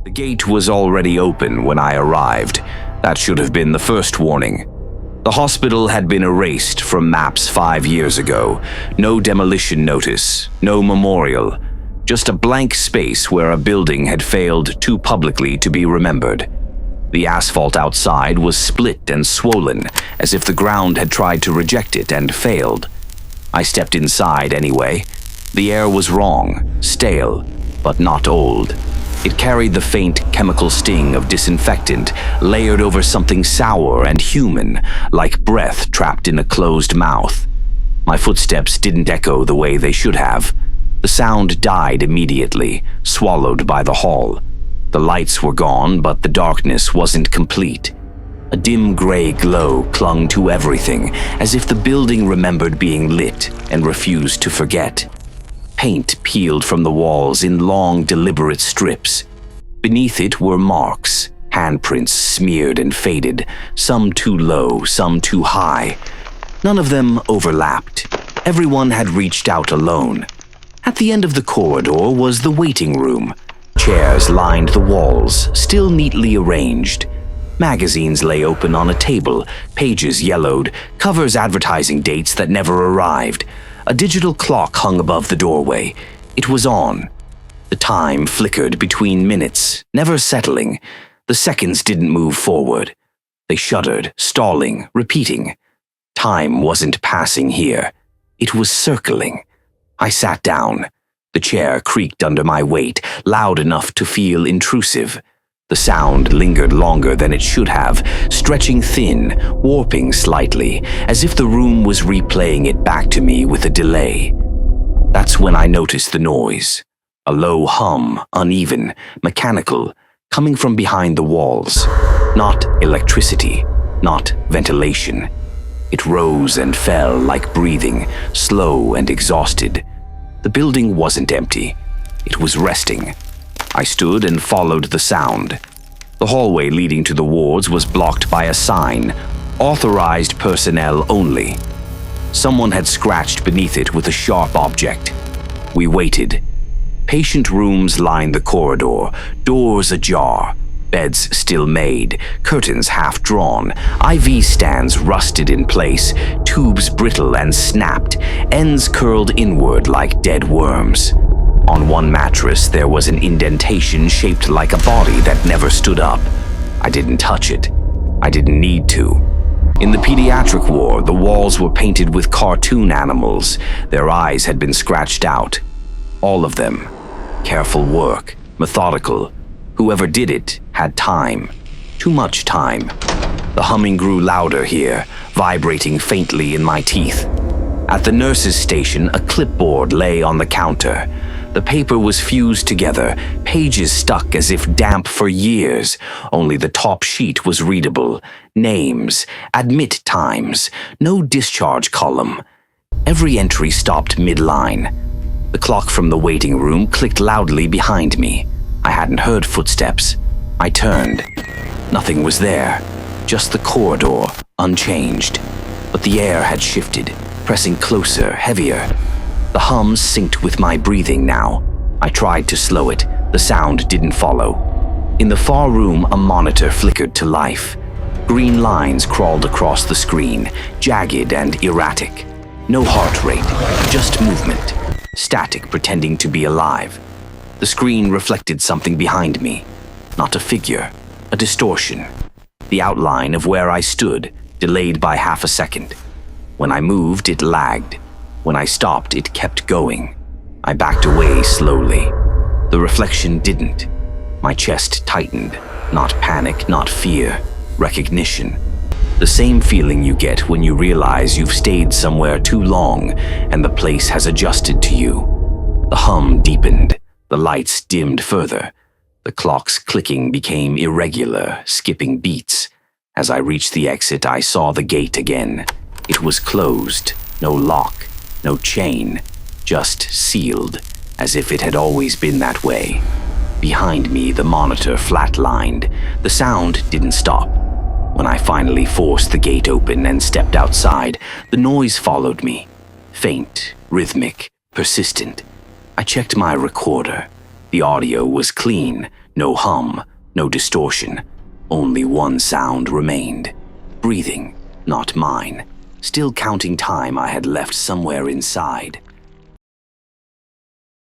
The gate was already open when I arrived. That should have been the first warning. The hospital had been erased from maps 5 years ago. No demolition notice, no memorial. Just a blank space where a building had failed too publicly to be remembered. The asphalt outside was split and swollen, as if the ground had tried to reject it and failed. I stepped inside anyway. The air was wrong, stale, but not old. It carried the faint chemical sting of disinfectant layered over something sour and human, like breath trapped in a closed mouth. My footsteps didn't echo the way they should have. The sound died immediately, swallowed by the hall. The lights were gone, but the darkness wasn't complete. A dim gray glow clung to everything, as if the building remembered being lit and refused to forget. Paint peeled from the walls in long, deliberate strips. Beneath it were marks, handprints smeared and faded, some too low, some too high. None of them overlapped. Everyone had reached out alone. At the end of the corridor was the waiting room. Chairs lined the walls, still neatly arranged. Magazines lay open on a table, pages yellowed, covers advertising dates that never arrived. A digital clock hung above the doorway. It was on. The time flickered between minutes, never settling. The seconds didn't move forward. They shuddered, stalling, repeating. Time wasn't passing here. It was circling. I sat down. The chair creaked under my weight, loud enough to feel intrusive. The sound lingered longer than it should have, stretching thin, warping slightly, as if the room was replaying it back to me with a delay. That's when I noticed the noise. A low hum, uneven, mechanical, coming from behind the walls. Not electricity, not ventilation. It rose and fell like breathing, slow and exhausted. The building wasn't empty. It was resting. I stood and followed the sound. The hallway leading to the wards was blocked by a sign, "Authorized personnel only." Someone had scratched beneath it with a sharp object. We waited. Patient rooms lined the corridor, doors ajar, beds still made, curtains half drawn, IV stands rusted in place, tubes brittle and snapped, ends curled inward like dead worms. On one mattress there was an indentation shaped like a body that never stood up. I didn't touch it. I didn't need to. In the pediatric ward, the walls were painted with cartoon animals. Their eyes had been scratched out. All of them. Careful work, methodical. Whoever did it had time. Too much time. The humming grew louder here, vibrating faintly in my teeth. At the nurse's station, a clipboard lay on the counter. The paper was fused together, pages stuck as if damp for years. Only the top sheet was readable. Names, admit times, no discharge column. Every entry stopped mid-line. The clock from the waiting room clicked loudly behind me. I hadn't heard footsteps. I turned. Nothing was there. Just the corridor, unchanged. But the air had shifted, pressing closer, heavier. The hum synced with my breathing now. I tried to slow it. The sound didn't follow. In the far room, a monitor flickered to life. Green lines crawled across the screen, jagged and erratic. No heart rate, just movement. Static pretending to be alive. The screen reflected something behind me. Not a figure, a distortion. The outline of where I stood, delayed by half a second. When I moved, it lagged. When I stopped, it kept going. I backed away slowly. The reflection didn't. My chest tightened. Not panic, not fear. Recognition. The same feeling you get when you realize you've stayed somewhere too long and the place has adjusted to you. The hum deepened. The lights dimmed further. The clock's clicking became irregular, skipping beats. As I reached the exit, I saw the gate again. It was closed. No lock. No chain, just sealed, as if it had always been that way. Behind me, the monitor flatlined. The sound didn't stop. When I finally forced the gate open and stepped outside, the noise followed me. Faint, rhythmic, persistent. I checked my recorder. The audio was clean, No hum, no distortion. Only one sound remained. Breathing, not mine. Still counting time I had left somewhere inside.